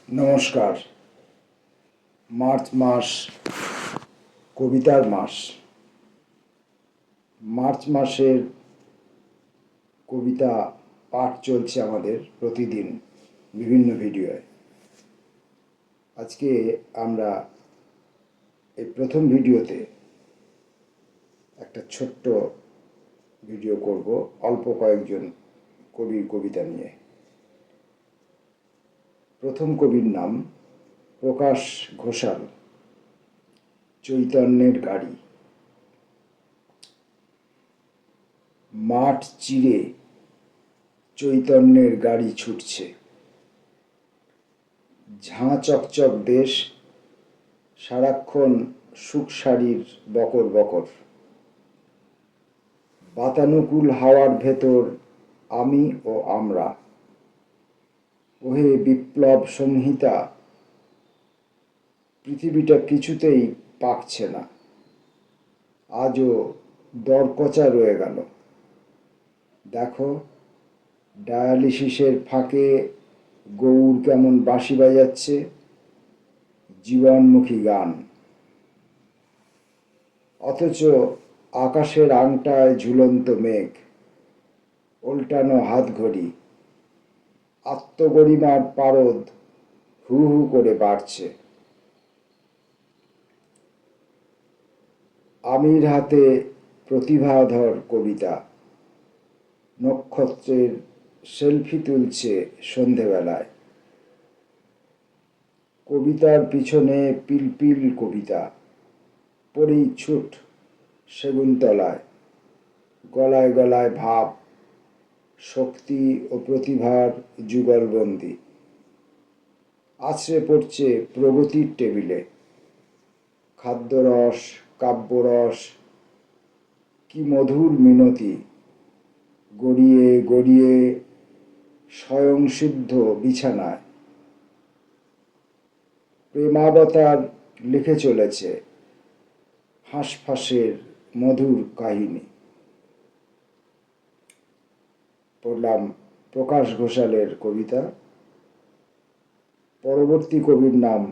নমস্কার। মার্চ মাস কবিতার মাস। মার্চ মাসের কবিতা পাঠ চলছে আমাদের প্রতিদিন বিভিন্ন ভিডিওয়। আজকে আমরা এই প্রথম ভিডিওতে একটা ছোট্ট ভিডিও করব অল্প কয়েকজন কবির কবিতা নিয়ে। প্রথম কবির নাম প্রকাশ ঘোষাল, চৈতন্যের গাড়ি। মাঠ চিরে চৈতন্যের গাড়ি ছুটছে, ঝাঁ চকচক দেশ, সারাক্ষণ সুখসারির বকর বকর। বাতানুকূল হাওয়ার ভেতর আমি ও আমরা। ওহে বিপ্লব সংহিতা, পৃথিবীটা কিছুতেই পাকছে না, আজও দরকচা রয়ে গেল। দেখো, ডায়ালিসিসের ফাঁকে গৌর কেমন বাঁশি বাজাচ্ছে, জীবনমুখী গান। অথচ আকাশের আংটায় ঝুলন্ত মেঘ, উল্টানো হাতঘড়ি, আত্মগরিমার পারদ হু হু করে বাড়ছে। আমির হাতে প্রতিভাধর কবিতা, নক্ষত্রের সেলফি তুলছে সন্ধেবেলায়। কবিতার পিছনে পিলপিল কবিতা, পড়েই ছুট সেগুনতলায়। গলায় গলায় ভাব, শক্তি ও প্রতিভার যুগলবন্দি। আছড়ে পড়ছে প্রগতির টেবিলে। খাদ্যরস, কাব্যরস, কি মধুর মিনতি, গড়িয়ে গড়িয়ে স্বয়ংসিদ্ধ বিছানায়। প্রেমাবতার লিখে চলেছে হাঁসফাঁসের মধুর কাহিনী। পড়লাম প্রকাশ ঘোষালের কবিতা। পরবর্তী কবির নাম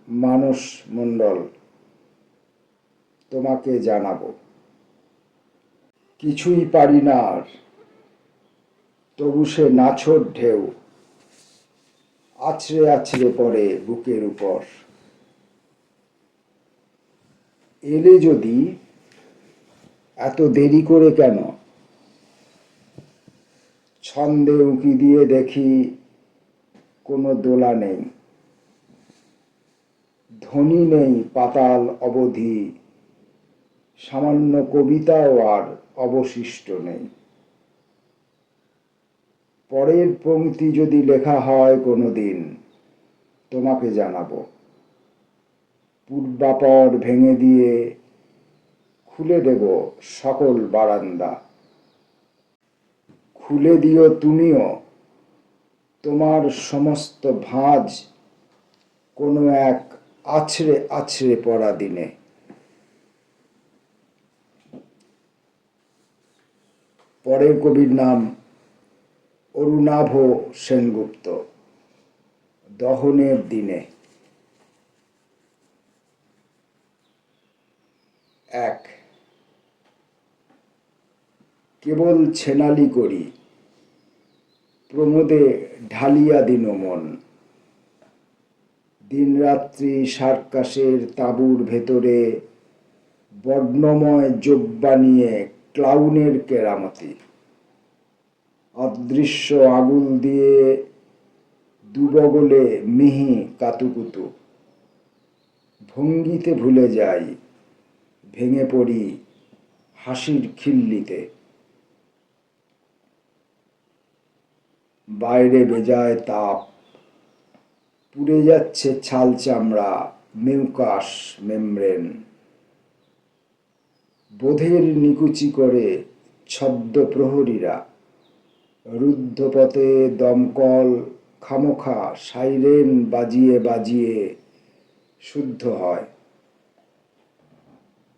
মানস মণ্ডল, তোমাকে জানাবো। কিছুই পারি না আর, তবু সে নাছোড় ঢেউ, আছড়ে আছড়ে পড়ে বুকের উপর। এলে যদি, এত দেরি করে কেন? ছন্দে উঁকি দিয়ে দেখি কোনো দোলা নেই, ধ্বনি নেই পাতাল অবধি, সামান্য কবিতাও আর অবশিষ্ট নেই। পরের পংক্তি যদি লেখা হয় কোনো দিন, তোমাকে জানাবো। পূর্বাপর ভেঙে দিয়ে খুলে দেব সকল বারান্দা। খুলে দিও তুমিও তোমার সমস্ত ভাঁজ কোনো এক আছড়ে আছড়ে পড়া দিনে। পরের কবির নাম অরুণাভ সেনগুপ্ত, দহনের দিনে। এক, কেবল ছেনালি করি, প্রমোদে ঢালিয়া দিন মন। দিনরাত্রি সার্কাসের তাঁবুর ভেতরে বর্ণময় জোব্বা নিয়ে ক্লাউনের কেরামতি। অদৃশ্য আগুল দিয়ে দুবগলে মিহি কাতুকুতু। ভঙ্গিতে ভুলে যাই, ভেঙে পড়ি হাসির খিল্লিতে। বাইরে বেজায় তাপ, পুড়ে যাচ্ছে ছাল চামড়া, মিউকাস মেমব্রেন। বোধের নিকুচি করে ছদ্ম প্রহরীরা, রুদ্ধপথে দমকল খামোখা সাইরেন বাজিয়ে বাজিয়ে শুদ্ধ হয়।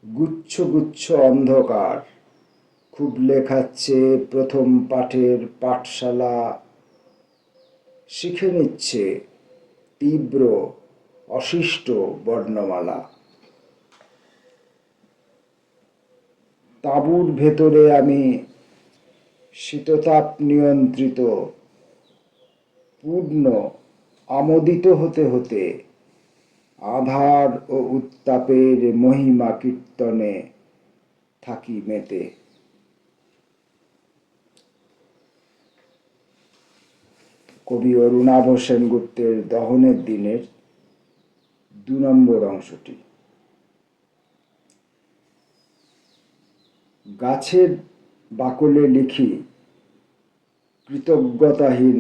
গুচ্ছ গুচ্ছ অন্ধকার, খুবলে খাচ্ছে প্রথম পাঠের পাঠশালা। শিখে নিচ্ছে তীব্র অশিষ্ট বর্ণমালা। তাঁবুর ভেতরে আমি শীততাপ নিয়ন্ত্রিত পূর্ণ আমোদিত হতে হতে আধার ও উত্তাপের মহিমা কীর্তনে থাকি মেতে। কবি অরুণাভ সেনগুপ্তের দহনের দিনের 2 নম্বর অংশটি। গাছের বাকলে লিখি কৃতজ্ঞতাহীন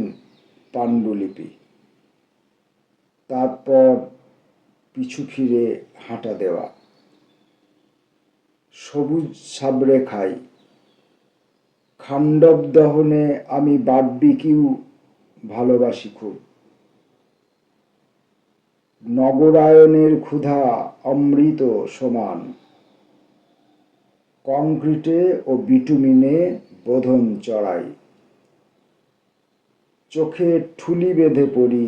পাণ্ডুলিপি, তারপর পিছু ফিরে হাঁটা দেওয়া। সবুজ সাবড়ে খাই, খাণ্ডব দহনে আমি বারবিকিউ ভালোবাসি খুব। নগরায়নের ক্ষুধা অমৃত সমান, কংক্রিটে ও বিটুমিনে বোধন চড়াই। চোখে ঠুলি বেঁধে পড়ি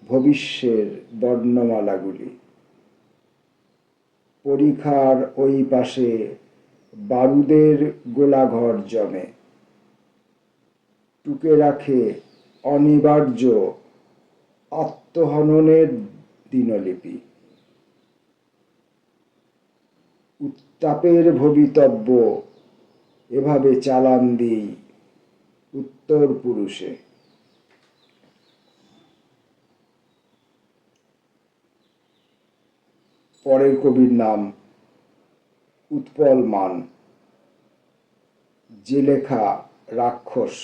ভবিষ্যের বর্ণমালাগুলি। পরিখার ওই পাশে বারুদের গোলাঘর জমে, টুকে রাখে অনিবার্য আত্মহননের দিনলিপি। উত্তাপের ভবিতব্য এভাবে চালান দিই উত্তর পুরুষে। পরের কবির নাম উৎপল মান। যে লেখা রাক্ষস।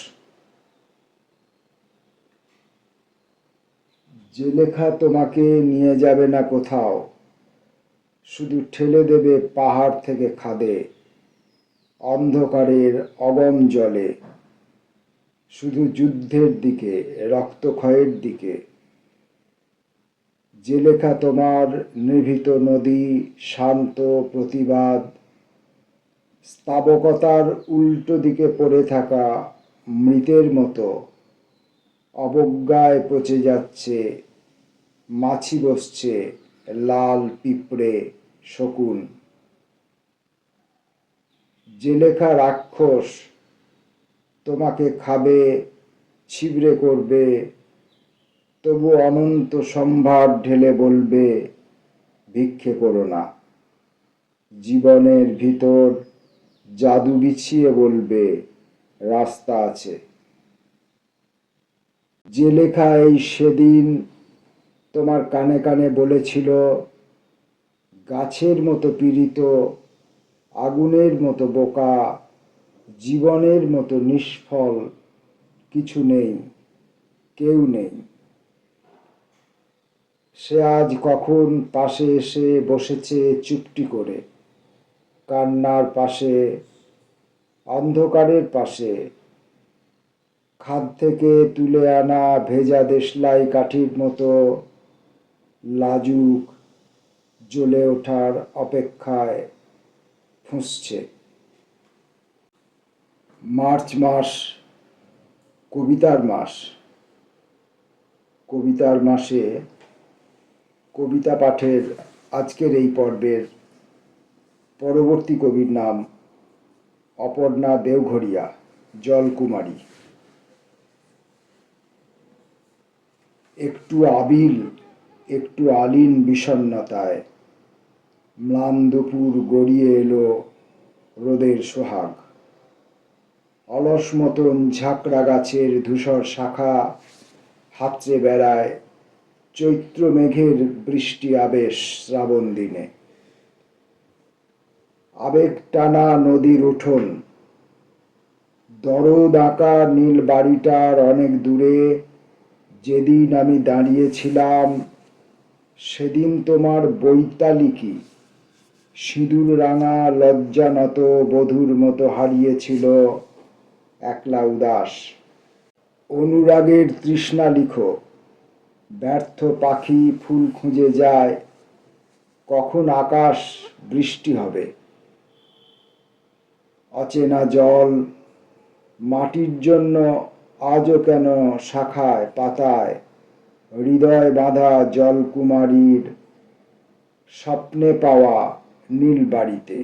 যে লেখা তোমাকে নিয়ে যাবে না কোথাও, শুধু ঠেলে দেবে পাহাড় থেকে খাদে, অন্ধকারের অগম জলে, শুধু যুদ্ধের দিকে, রক্তক্ষয়ের দিকে। যে লেখা তোমার নিভৃত নদী, শান্ত প্রতিবাদ, স্তাবকতার উল্টো দিকে পড়ে থাকা মৃতের মতো অবজ্ঞায় পচে যাচ্ছে, মাছি বসছে, লাল পিঁপড়ে, শকুন। যে লেখা রাক্ষস তোমাকে খাবে, ছিবড়ে করবে, তবু অনন্ত সম্ভার ঢেলে বলবে ভিক্ষে করো না। জীবনের ভিতর জাদু বিছিয়ে বলবে রাস্তা আছে। যে লেখা এই সেদিন তোমার কানে কানে বলেছিল গাছের মতো পীড়িত, আগুনের মতো বোকা, জীবনের মতো নিষ্ফল, কিছু নেই, কেউ নেই। সে আজ কখন পাশে এসে বসেছে চুপটি করে, কান্নার পাশে, অন্ধকারের পাশে, খাদ থেকে তুলে আনা ভেজা দেশলাই কাঠির মতো লাজুক, জ্বলে ওঠার অপেক্ষায় ফুঁসছে। মার্চ মাস কবিতার মাস। কবিতার মাসে কবিতা পাঠের আজকের এই পর্বের পরবর্তী কবির নাম অপর্ণা দেওঘরিয়া, জলকুমারী। একটু আবিল, একটু আলিন বিষণ্ণতায় ম্লান দুপুর গড়িয়ে এলো রোদের সোহাগ। অলস মতন ঝাঁকড়া গাছের ধূসর শাখা হাতড়ে বেড়ায় চৈত্র মেঘের বৃষ্টি আবেশ শ্রাবণ দিনে। আবেগ টানা নদীর উঠোন, দরদ আঁকা নীল বাড়িটার অনেক দূরে যেদিন আমি দাঁড়িয়েছিলাম, সেদিন তোমার বৈতালিকী সিঁদুর রাঙা লজ্জানত বধূর মতো হারিয়েছিল একলা উদাস। অনুরাগের তৃষ্ণা লিখো, ব্যর্থ পাখি ফুল খুঁজে যায়, কখন আকাশ বৃষ্টি হবে। অচেনা জল, মাটির জন্য আজও কেন শাখায় পাতায় হৃদয় বাঁধা জলকুমারীর স্বপ্নে পাওয়া নীল বাড়িতে।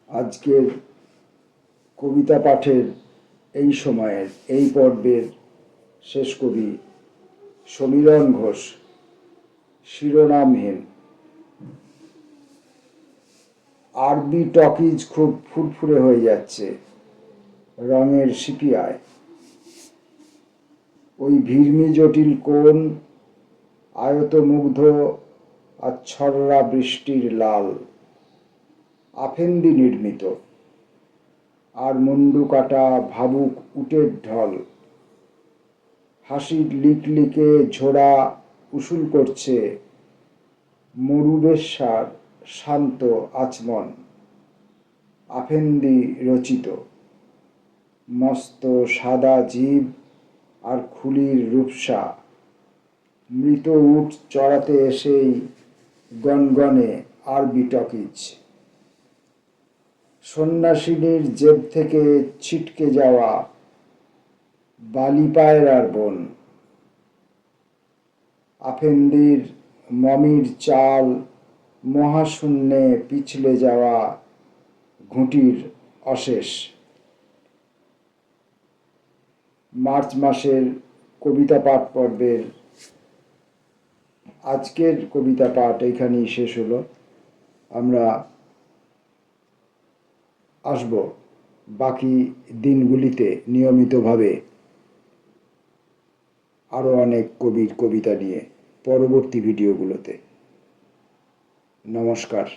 আজকের কবিতা পাঠের এই সময়ের এই পর্বের শেষ কবি সমীরণ ঘোষ। শিরোনামহীন। আরবি টকিজ খুব ফুরফুরে হয়ে যাচ্ছে, রঙের সিপিআয়। ওই ভিড়মি জটিল কোণ, আয়তমুগ্ধ আচ্ছররা বৃষ্টির লাল, আফেন্দি নির্মিত। আর মুন্ডু কাটা ভাবুক উটের ঢল, হাসির লিকলিকে ঝোড়া উসুল করছে মরুবেশ্যার শান্ত আচমন। আফেন্দি রচিত। মস্ত সাদা জীব আর খুলির রূপসা, মৃত উট চড়াতে এসেই গনগনে আরবি টকিজ। সন্ন্যাসিনীর জেব থেকে ছিটকে যাওয়া বালি পায়রার বন। আফেন্দির মমির চাল, মহাশূন্যে পিছলে যাওয়া ঘুঁটির অশেষ। মার্চ মাসের কবিতা পাঠ পর্বের আজকের কবিতা পাঠ এখানেই শেষ হলো। আমরা আসব বাকি দিনগুলিতে নিয়মিতভাবে আরও অনেক কবির কবিতা নিয়ে পরবর্তী ভিডিওগুলোতে। নমস্কার।